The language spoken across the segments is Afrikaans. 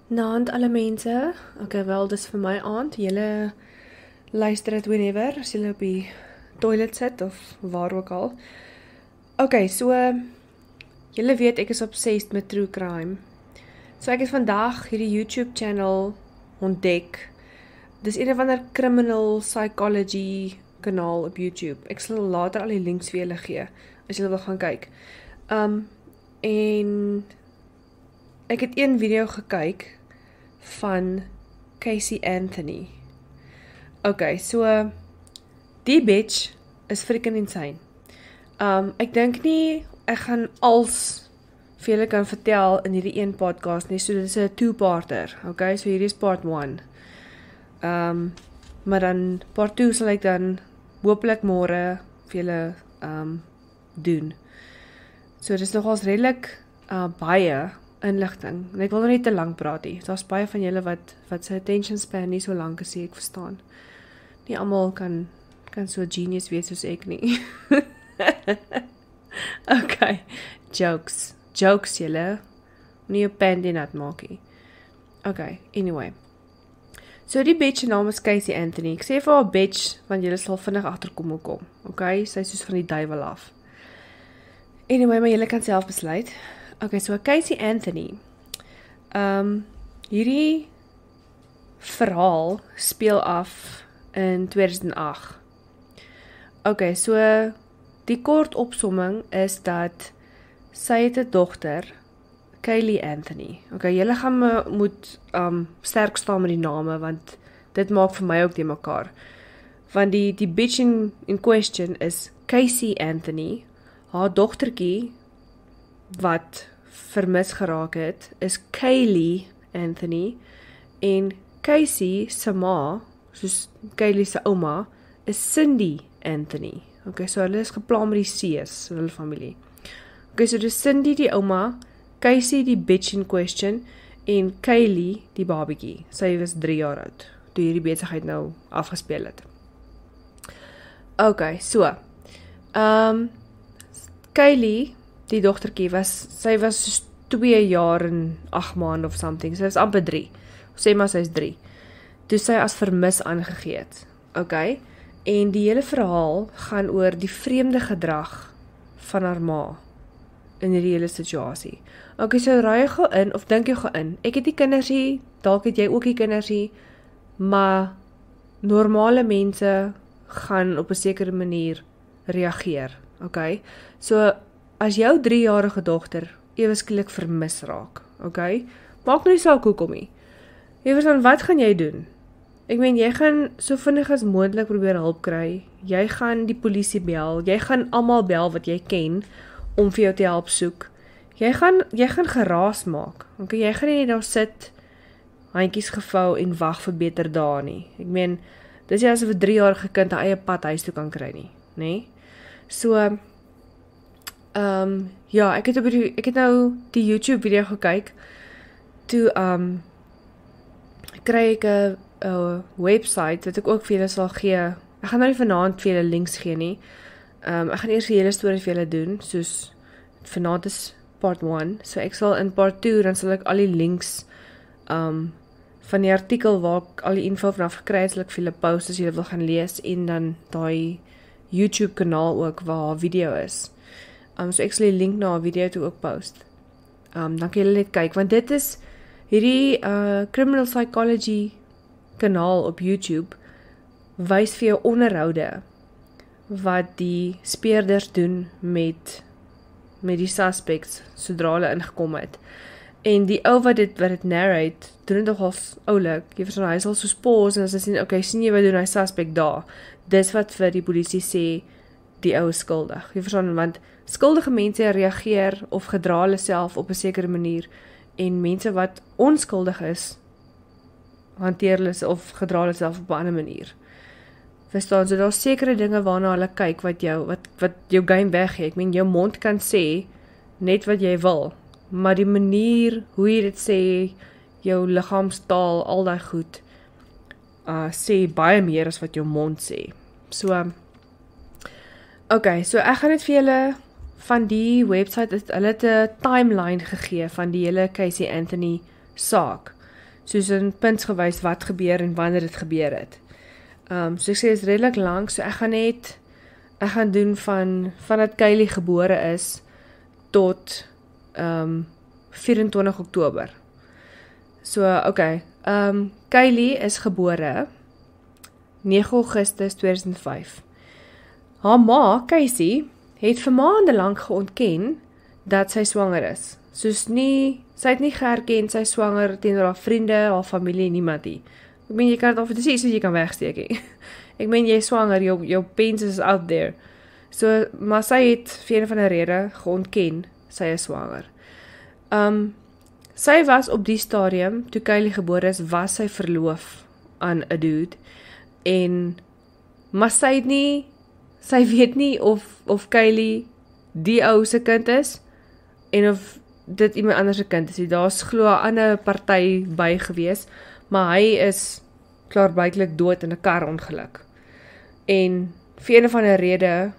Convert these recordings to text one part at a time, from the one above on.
Naand alle mense. Okay, wel, dis vir my aand. Julle luister dit whenever, as julle op die toilet sit of waar ook al. Okay, so julle weet ek is obsessed met true crime. So ek het vandag hierdie YouTube channel ontdek. Dis een of ander criminal psychology kanaal op YouTube. Ek sal later al die links vir julle gee as julle wil gaan kyk. En ek het een video gekyk van Casey Anthony. Okay, so die bitch is freaking insane. Ek dink nie ek gaan als vir julle kan vertel in hierdie een podcast nie, so dit is 'n two-parter. Okay, so hierdie is part 1. Maar dan part 2 sal ek dan hopelik môre vir julle doen. So dit is nogals redelik baie inligting. En ek wil nog nie te lank praat nie. Daar's baie van julle wat sy attention span nie so lank is, ek verstaan. Nie almal kan so genius wees soos ek nie. Okay, jokes julle. Nie 'n pen die nat maak nie. Okay, anyway. So die bitch se naam is Casey Anthony. Ek sê vir haar bitch, want julle sal vinnig agterkom hoekom. Okay, sy is soos van die duiwel af. Anyway, maar julle kan self besluit. Okay, so Casey Anthony. Hierdie verhaal speel af in 2008. Okay, so die kort opsomming is dat sy het 'n dogter, Kaylee Anthony. Okay, julle gaan moet sterk staan met die name, want dit maak vir my ook die mekaar. Want die bitch in question is Casey Anthony. Haar dogtertjie wat vermis geraak het, is Kaylee Anthony, en Casey se ma, soos Kaylee se ouma, is Cindy Anthony. Okay, so hulle is gepla met die C's, hulle familie. Okay, so dis Cindy die ouma, Casey die bitch in question, en Kaylee die babietjie. Sy was 3 jaar oud, toe hierdie besigheid nou afgespeel het. Okay, so, Kaylee, die dogtertjie, sy was soos 2 jaar en 8 maande of something, sy was amper 3, sê maar sy is 3, toe sy as vermis aangegee het, okay, en die hele verhaal gaan oor die vreemde gedrag van haar ma, in die hele situasie. Okay, so raai jy gou in, of dink jy gou in, ek het die kinders hier, dalk het jy ook die kinders hier, maar normale mense gaan op 'n sekere manier reageer, okay, so as jou 3-jarige dogter ewe skielik vermis raak, okay? Maak nie saak hoekom nie. Jy verstaan, wat gaan jy doen? Ek meen, jy gaan so vinnig as moontlik probeer hulp kry. Jy gaan die polisie bel. Jy gaan almal bel wat jy ken om vir jou te help soek. Jy gaan geraas maak. Okay, jy gaan nie daar sit, handjies gevou en wag vir beter dae nie. Ek meen, dis nie asof 'n 3-jarige kind 'n eie pad huis toe kan kry nie, nê? So ja, ek het nou die YouTube video gekyk, toe kry ek 'n website wat ek ook vir julle sal gee. Ek gaan nou nie vanaand vir julle links gee nie. Ek gaan eers die hele storie vir julle doen, soos vanaand is part 1, so ek sal in part 2, dan sal ek al die links van die artikel waar ek al die info vanaf gekry het, sal ek vir julle post as julle wil gaan lees, en dan daai YouTube kanaal ook waar haar video is. So ek sal die link na haar video toe ook post. Dan kan julle net kyk, want dit is hierdie criminal psychology kanaal op YouTube, wys vir jou onderhoude wat die speerders doen met die suspects sodra hulle ingekom het. En die ou wat dit narrate, doen dit nogals oulik. Jy verstaan, hy sal soos pause en as hy sien, okay, sien jy wat doen hy suspect daar. Dis wat vir die polisie sê die ou is skuldig. Jy verstaan, want skuldige mense reageer of gedra hulle self op 'n sekere manier, en mense wat onskuldig is, hanteer hulle of gedra hulle self op 'n ander manier. Verstaan, so daar's sekere dinge waarna hulle kyk wat jou game weggee. Ek meen, jou mond kan sê net wat jy wil, maar die manier hoe jy dit sê, jou liggaamstaal, al daai goed, sê baie meer as wat jou mond sê. So, okay, so ek gaan dit vir julle van die website, hulle het 'n timeline gegee van die hele Casey Anthony saak. soos in punts gewys wat gebeur en wanneer dit gebeur het. So ek sê, is redelik lank, so ek gaan doen vandat Kylie gebore is, tot 24 Oktober. So, okay, Kylie is gebore 9 Augustus 2005. Haar ma, Casey, het vir maande lank geontken dat sy swanger is. Sy het nie geerken sy swanger teenoor haar vriende, haar familie, niemand nie. Ek meen, jy kan dit dis iets wat jy kan wegsteek nie. Ek meen, jy is swanger, jou pens is out there. So, maar sy het vir een van die rede geontken, sy is swanger. Sy was op die stadium, toe Kylie gebore is, was sy verloof aan 'n dude, maar sy weet nie of Kylie die ou se kind is, en of dit iemand anders se kind is. Daar's glo 'n ander party by gewees, maar hy is klaarblyklik dood in 'n karongeluk. En vir een van die rede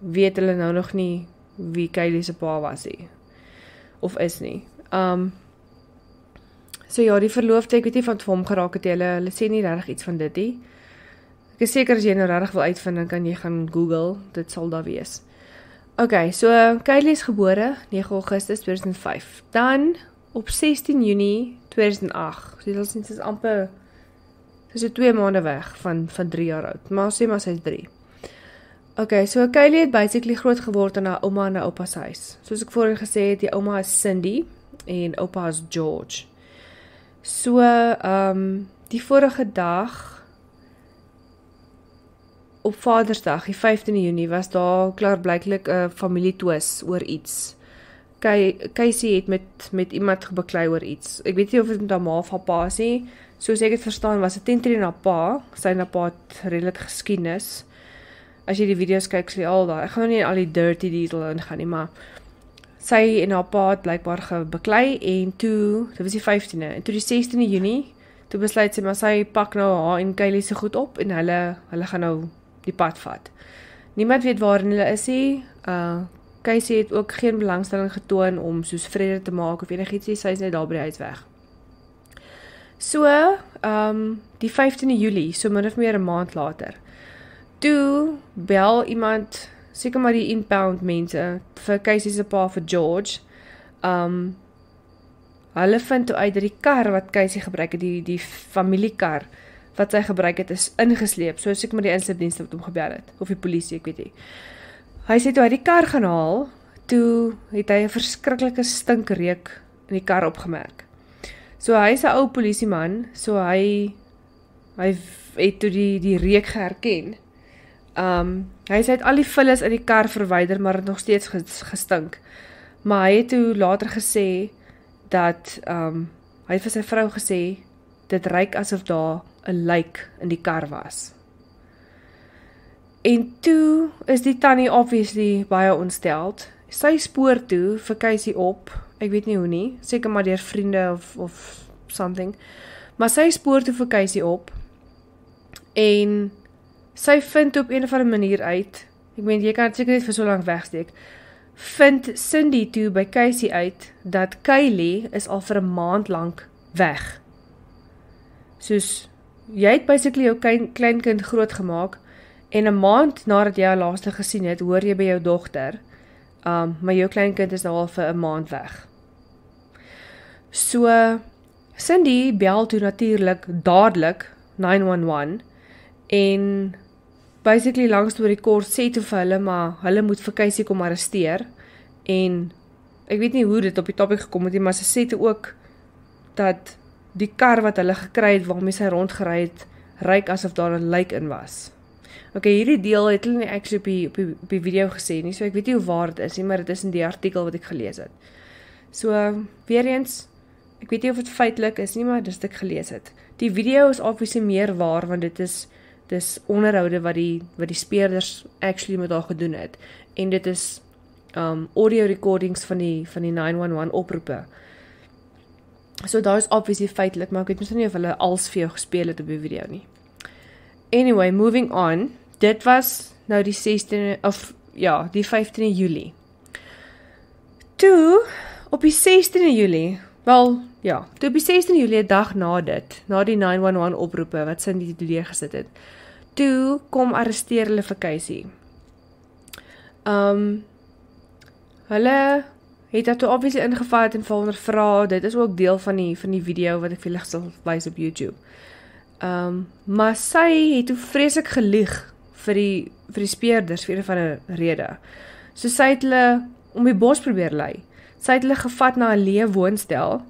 weet hulle nou nog nie wie Kylie se pa was nie, of is nie. So ja, die verloofde, ek weet nie van hom geraak het, hulle sê nie regtig iets van dit nie. Ek is seker as jy nou regtig wil uitvind, dan kan jy gaan Google, dit sal daar wees. Okay, so Kylie is gebore 9 Augustus 2005. Dan op 16 Junie 2008. So dit is amper so 2 maande weg van 3 jaar oud. Maar sê maar sy is 3. Okay, so Kylie het basically groot geword in haar ouma en haar oupa se huis. Soos ek voorheen gesê het, die ouma is Cindy en oupa is George. So die vorige dag op Vadersdag, die 15de Junie, was daar klaarblyklik 'n familietwis oor iets. Casey het met iemand beklei oor iets. Ek weet nie of dit met haar ma of haar pa is nie. Soos ek het verstaan, was dit ten haar pa. Sy en haar pa het redelik geskiedenis. As jy die video's kyk, sê al daar. Ek gaan nou nie in al die dirty detail ingaan nie, maar sy en haar pa het blykbaar gebeklei en toe, dit was die 15de, en toe die 16de Junie, toe besluit sy, maar sy pak nou haar en Kylie se goed op en hulle gaan nou die pad vat. Niemand weet waarin hulle is nie. Casey het ook geen belangstelling getoon om soos vrede te maak of enigiets nie, sy is net daar by die huis weg. So, die 15de Julie, so min of meer 'n maand later, toe bel iemand, seker maar die inbound mense, vir Casey se pa, vir George, hulle vind toe uit dat die kar wat Casey gebruik het, die familiekar, wat sy gebruik het, is ingesleep, so seker maar die inslipdienste wat hom gebel het, of die polisie, ek weet nie. Hy sê toe hy die kar gaan haal, toe het hy 'n verskriklike stinkreuk in die kar opgemerk. So hy is 'n ou polisieman, so hy het toe die reuk geherken. Hy het al die vullis in die kar verwyder, maar het nog steeds gestink. Maar hy het toe later gesê, dat, hy het vir sy vrou gesê, dit ruik asof daar 'n lijk in die kar was. En toe is die tannie obviously baie ontsteld. Sy spoor toe vir Casey op, ek weet nie hoe nie, seker maar deur vriende of something, maar sy spoor toe vir Casey op, en sy vind op een of ander manier uit, ek meen, jy kan het seker net vir so lang wegsteek, vind Cindy toe by Casey uit, dat Kylie is al vir 'n maand lank weg. Soos, jy het basically jou kleinkind groot gemaak, en 'n maand nadat jy haar laaste gesien het, hoor jy by jou dogter, maar jou kleinkind is al vir 'n maand weg. So, Cindy bel toe natuurlik dadelik 911, en basically langs deur die kort sê toe vir hulle, maar hulle moet vir Casey kom arresteer, en ek weet nie hoe dit op die topic gekom het, maar sy sê toe ook, dat die kar wat hulle gekry het, waarmee sy rondgery het, ruik asof daar 'n lijk in was. Okay, hierdie deel het hulle nie actually op die video gesê nie, so ek weet nie hoe waar dit is nie, maar dit is in die artikel wat ek gelees het. So, weer eens, ek weet nie of dit feitelik is nie, maar dis wat ek gelees het. Die video is obviously meer waar, want dit is onderhoude wat die speerders actually met haar gedoen het. En dit is audio recordings van die 911 oproepe. So daar is obviously feitelik, maar ek weet nie of hulle als vir jou gespeel het op die video nie. Anyway, moving on. Dit was nou die 15de Julie. Toe, op die 16de Julie, Wel, ja, toe op die 16 Julie, 'n dag na dit, na die 911 oproepe wat Cindy deurgesit het, toe kom arresteer hulle vir Casey. Hulle het dat toe obviously ingevat en vir ondervra, dit is ook deel van die video wat ek vir julle sal wys op YouTube. Maar sy het toe vreeslik gelieg vir die speurders vir 'n van 'n rede. So sy het hulle om die bos probeer lei. Sy het hulle gevat na 'n leë woonstel.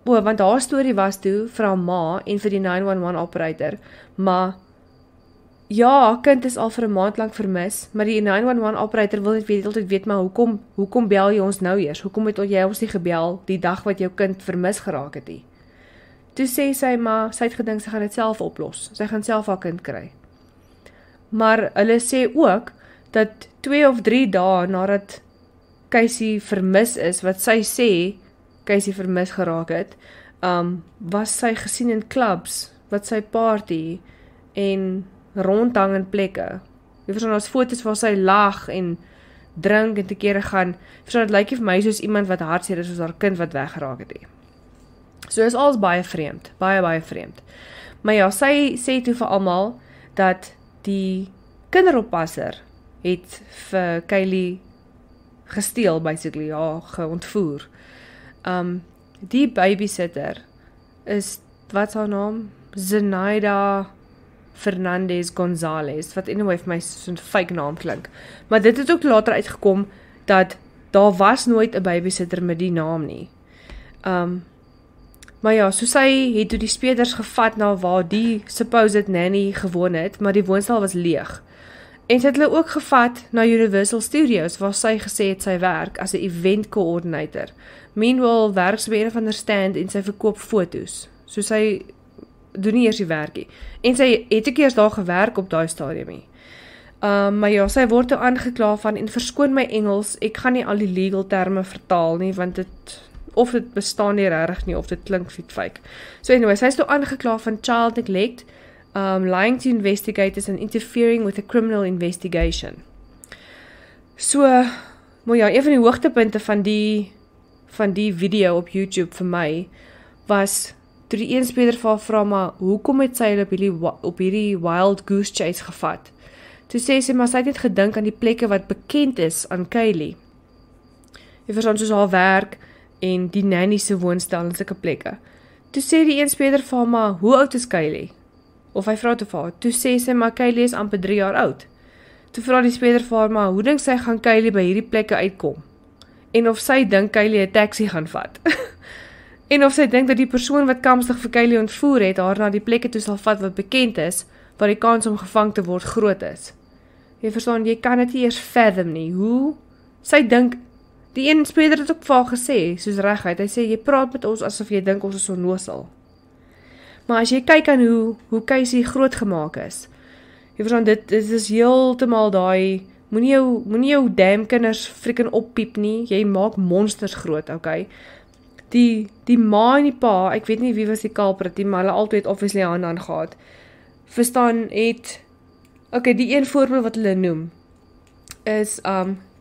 Want haar storie was toe vir haar ma en vir die 911 operator, maar ja, haar kind is al vir 'n maand lank vermis, maar die 911 operator wil net altyd weet, maar hoekom bel jy ons nou eers? Hoekom het jy ons nie gebel die dag wat jou kind vermis geraak het nie? Toe sê sy, maar sy het gedink sy gaan dit self oplos. Sy gaan self haar kind kry. Maar hulle sê ook dat 2 of 3 dae nadat Casey vermis is, wat sy sê Casey vermis geraak het, was sy gesien in clubs, wat sy party en rondhang in plekke. Jy verstaan, daar's foto's waar sy lag en drink en te kere gaan. Verstaan, dit lyk nie vir my soos iemand wat hartseer is soos haar kind wat weggeraak het nie. So is alles baie vreemd, baie vreemd. Maar ja, sy sê toe vir almal dat die kinderoppasser het vir Kylie gesteel, basically, ja, geontvoer. Die babysitter is, wat is haar naam? Zenaida Fernandez Gonzalez, wat anyway vir my so'n fake naam klink. Maar dit het ook later uitgekom, dat daar was nooit 'n babysitter met die naam nie. Maar ja, so sy het toe die speurders gevat na waar die supposed nanny gewoon het, maar die woonstel was leeg. En sy het hulle ook gevat na Universal Studios, waar sy gesê het sy werk as 'n event coordinator. Meanwhile werk sy by een van der stand en sy verkoop foto's. So sy doen nie eers die werkie. En sy het ook eers daar gewerk op daai stadium nie. Maar ja, sy word toe aangekla van, en verskoon my Engels, ek gaan nie al die legal terme vertaal nie, want of dit bestaan nie regtig nie, of dit klink fake. So anyway, sy is toe aangekla van child neglect, lying to investigators and interfering with a criminal investigation. So, maar ja, een van die hoogtepunte van die video op YouTube vir my, was toe die een speurder vir haar vra, maar hoekom het sy op hierdie wild goose chase gevat? Toe sê sy, maar sy het net gedink aan die plekke wat bekend is aan Kylie. Jy verstaan, soos haar werk en die nanny se woonstel en sulke plekke. Toe sê die een speurder vir haar, maar hoe oud is Kylie? Of hy vra toe vir haar. Toe sê sy, maar Kylie is amper 3 jaar oud. Toe vra die speurder vir haar, maar hoe dink sy gaan Kylie by hierdie plekke uitkom? En of sy dink Kylie 'n taxi gaan vat? En of sy dink dat die persoon wat kamstig vir Kylie ontvoer het, haar na die plekke toe sal vat wat bekend is, waar die kans om gevang te word groot is. Jy verstaan, jy kan dit nie eers fathom nie. Hoe? Sy dink, die een speurder het ook vir haar gesê, soos reguit, hy sê, jy praat met ons asof jy dink ons is onnosel. Maar as jy kyk aan hoe Casey groot gemaak is, jy verstaan, dit is heeltemal daai, moenie jou damn kinders freaking oppiep nie, jy maak monsters groot, okay? Die ma en die pa, ek weet nie wie was die culprit, maar hulle altyd obviously hand aan gehad, verstaan, okay, die een voorbeeld wat hulle noem, is,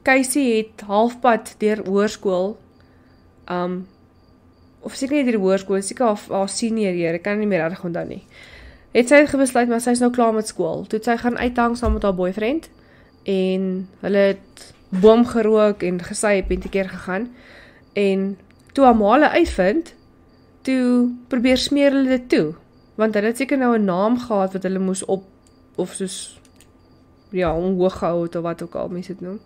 Casey het halfpad deur hoërskool, of seker nie deur hoërskool, seker haar senior year, ek kan nie meer reg onthou nie, het sy besluit, maar sy is nou klaar met skool, toe het sy gaan uithang saam met haar boyfriend, en hulle het boom gerook en gesyp en te keer gegaan, en toe haar ma hulle uitvind, toe probeer smeer hulle dit toe, want hulle het seker nou 'n naam gehad wat hulle moes op, of soos, ja, omhoog gehou het, of wat ook al mense dit noem.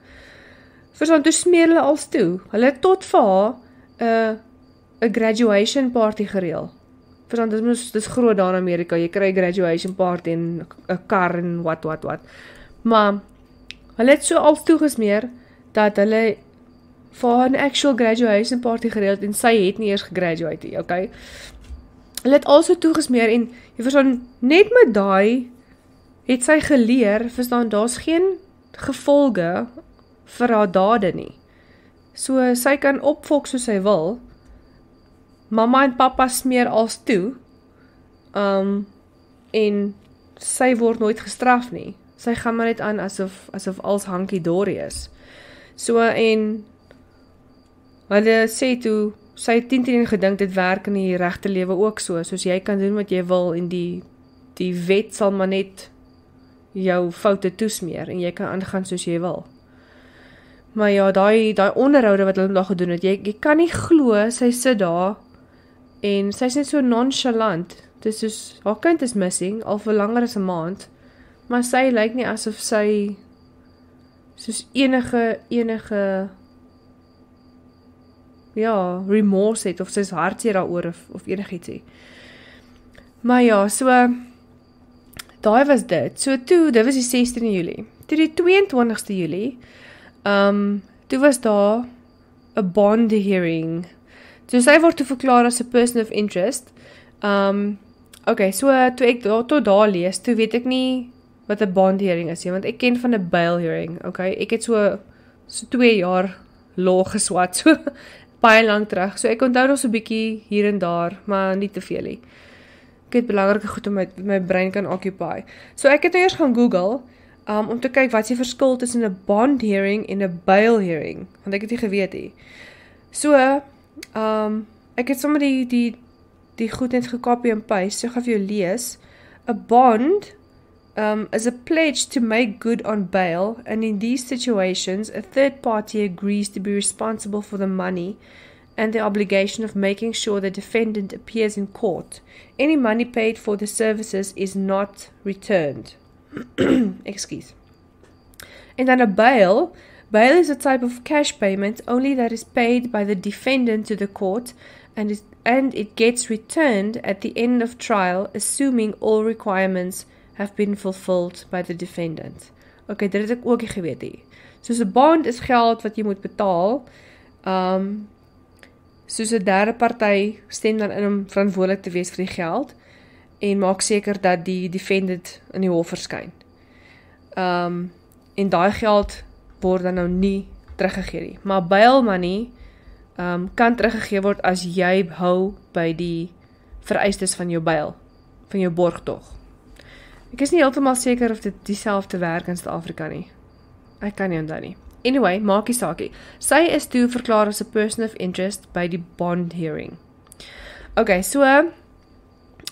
Verstaan, toe smeer hulle als toe. Hulle het tot vir haar 'n graduation party gereël. Verstaan, dit is groot daar in Amerika, jy kry graduation party en 'n kar en wat. Maar hulle het so als toegesmeer, dat hulle vir haar 'n actual graduation party gereël en sy het nie eers gegraduate nie, okay? Hulle het also toegesmeer en, jy verstaan, net met daai, het sy geleer, verstaan, daar's geen gevolge vir haar dade nie. So, sy kan opfok soos sy wil, mamma en papa smeer als toe, en sy word nooit gestraf nie. Sy gaan maar net aan asof als hankie dorie is. So, en hulle sê toe, sy het 10 gedink dit werk in die regte lewe ook soos jy kan doen wat jy wil en die wet sal maar net jou foute toesmeer en jy kan aangaan soos jy wil. Maar ja, daai onderhoude wat hulle daar gedoen het, jy kan nie glo, sy sit daar en sy's net so nonchalant. Dis soos, haar kind is missing, al vir langer as 'n maand, maar sy lyk nie asof sy soos enige ja, remorse het, of sy is hartseer daaroor, of enigiets het. Maar ja, so, daai was dit. So toe, dit was die 16 Julie. Toe die 22ste Julie, toe was daar 'n bond hearing. So sy word toe verklaar as 'n person of interest. Okay, so toe ek tot daar lees, toe weet ek nie wat 'n bond hearing is, want ek ken van 'n bail hearing, okay? Ek het so 2 jaar law geswat, so baie lank terug. So ek onthou nog so 'n bietjie hier en daar, maar nie te veel nie. Ek het belangrike goed om my brein kan occupy. So ek het nou eers gaan Google, om te kyk wat is die verskil tussen 'n bond hearing en 'n bail hearing, want ek het nie geweet nie. So, ek het sommer die goed net gekopie en paste, so ek gaan vir jou lees. A bond is a pledge to make good on bail, and in these situations, a third party agrees to be responsible for the money and the obligation of making sure the defendant appears in court. Any money paid for the services is not returned. Excuse. And then a bail is a type of cash payment only that is paid by the defendant to the court, and it gets returned at the end of trial, assuming all requirements have been fulfilled by the defendant. Okay, dit het ek ook nie geweet nie. Soos 'n bond is geld wat jy moet betaal, soos 'n derde party stem dan in om verantwoordelik te wees vir die geld, en maak seker dat die defendant in die hof verskyn. En daai geld word dan nou nie teruggegee nie. Maar bail money kan teruggegee word as jy hou by die vereistes van jou bail, van jou borgtog. Ek is nie heeltemal seker of dit dieselfde werk in Suid-Afrika nie. Ek kan nie onthou nie. Anyway, maak nie saakie. Sy is toe verklaar as 'n person of interest by die bond hearing. Okay, so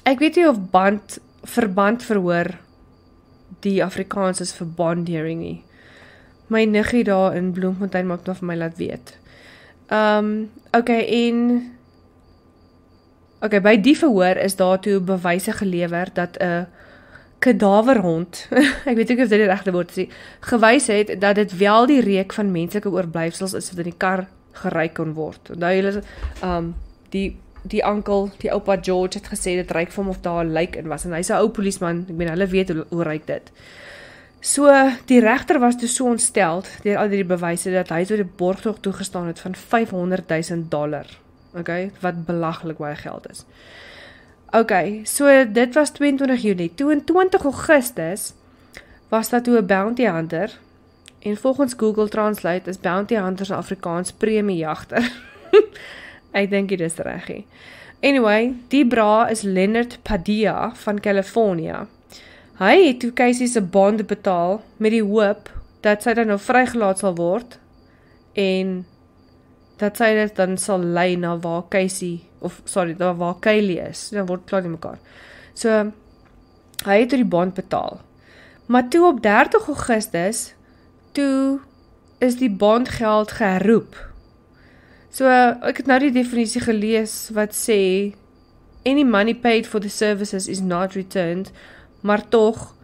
ek weet nie of verband verhoor die Afrikaans is vir bond hearing nie. My niggie daar in Bloemfontein maak nou vir my laat weet. Okay, by die verhoor is daar toe bewyse gelewer dat 'n kadaverhond, ek weet ook of dit die regte woord is, gewys het dat dit wel die reuk van menslike oorblyfsels is wat in die kar geruik kon word. Nou julle die oom, die oupa George het gesê dit ruik vir hom of daar 'n lijk in was, en hy's 'n ou polisieman, ek meen hulle weet hoe ruik dit. So die regter was toe so ontsteld deur al die bewyse dat hy tot die borgtog toegestaan het van $500,000. Okay, wat belaglik baie geld is. Okay, so dit was 22 Junie. Toe in 20 Augustus was daar toe 'n bounty hunter, en volgens Google Translate is bounty hunters in Afrikaans premiejagter. Ek dink dit is reggie. Anyway, die bra is Leonard Padilla van California. Hy het toe Casey se bond betaal met die hoop dat sy dan nou vrygelaat sal word en dat sy dit dan sal lei na waar waar Kylie is. Dan word klaar nie mekaar. So, hy het toe die bond betaal. Maar toe op 30 Augustus, toe is die bondgeld geherroep. So, ek het nou die definisie gelees wat sê, any money paid for the services is not returned, maar tog,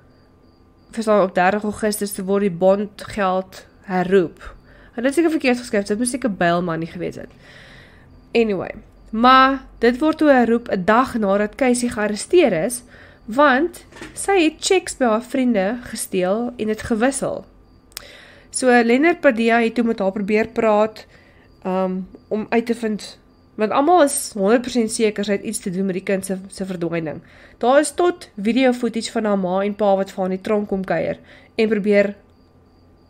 verstaan op 30 Augustus, toe word die bondgeld herroep. En dit is seker verkeerd geskryf, dit moes seker bail money gewees het. Anyway, maar dit word toe herroep 'n dag nadat Casey gearresteer is, want sy het checks by haar vriende gesteel en het gewissel. So Leonard Padilla het toe met haar probeer praat, om uit te vind, want almal is 100% seker sy het iets te doen met die kind se verdwyning. Daar is tot video footage van haar ma en pa wat vir haar in die tronk kom kuier en probeer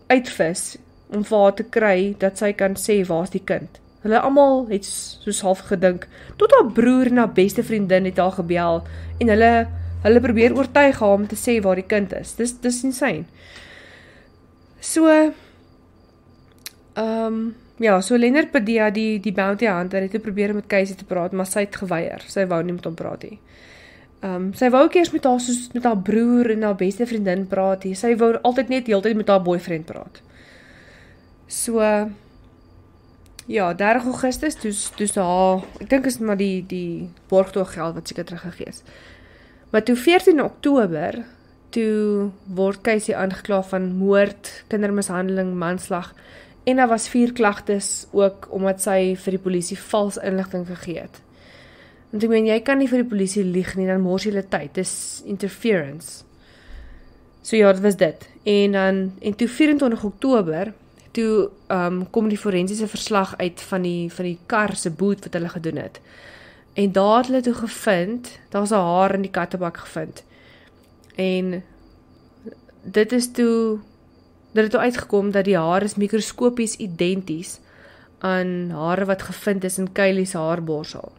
uitvis om vir haar te kry dat sy kan sê waar's die kind. Hulle almal het soos half gedink, tot haar broer en haar beste vriendin het haar gebel en hulle probeer oortuig haar om te sê waar die kind is. Dis insane. So, Ja, so Leonard Padilla, die bounty hunter, het probeer met Casey te praat, maar sy het geweier. Sy wou nie met hom praat nie. Sy wou ook eers met haar soos met haar broer en haar beste vriendin praat nie. Sy wou altyd net heeltyd met haar boyfriend praat. So ja, 30 Augustus, toe haar, ek dink is maar die borgtoeggeld wat seker teruggegee is. Maar toe 14 Oktober, toe word Casey aangekla van moord, kindermishandeling, manslag, en daar was 4 klagtes ook omdat sy vir die polisie vals inligting gegee het. Want ek meen, jy kan nie vir die polisie lieg nie, dan mors jy hulle tyd, dis interference. So ja, dit was dit. En toe 24 Oktober, toe kom die forensiese verslag uit van die kar se boot wat hulle gedoen het. En daar het hulle toe gevind, daar was 'n haar in die kattebak gevind. En dit het toe uitgekom dat die haar is mikroskopies identies aan hare wat gevind is in Kylie se haarborsel.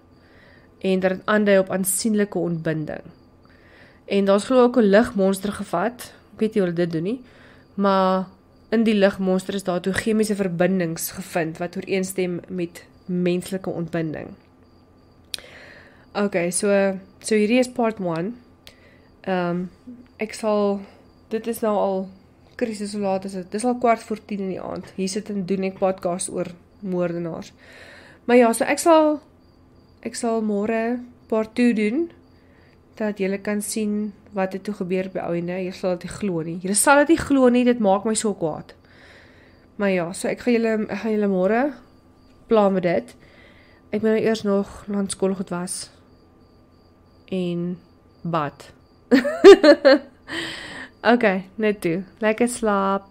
En dat het aandui op aansienlike ontbinding. En daar's glo ook 'n ligmonster gevat, ek weet nie hoe hulle dit doen nie, maar in die ligmonster is daar toe chemiese verbindings gevind wat ooreenstem met menslike ontbinding. Okay, so hierdie is part 1. Dit is nou al krisis, hoe laat is dit? Dis al 9:15 in die aand. Hier sit en doen ek podcast oor moordenaars. Maar ja, so ek sal môre part 2 doen, dat julle kan sien wat het toe gebeur by ouene. Julle sal dit nie glo nie. Julle sal dit nie glo nie, dit maak my so kwaad. Maar ja, so ek gaan julle môre plan met dit. Ek moet nou eers nog landskool goed was en bad. Okay, net toe. Lekker slaap.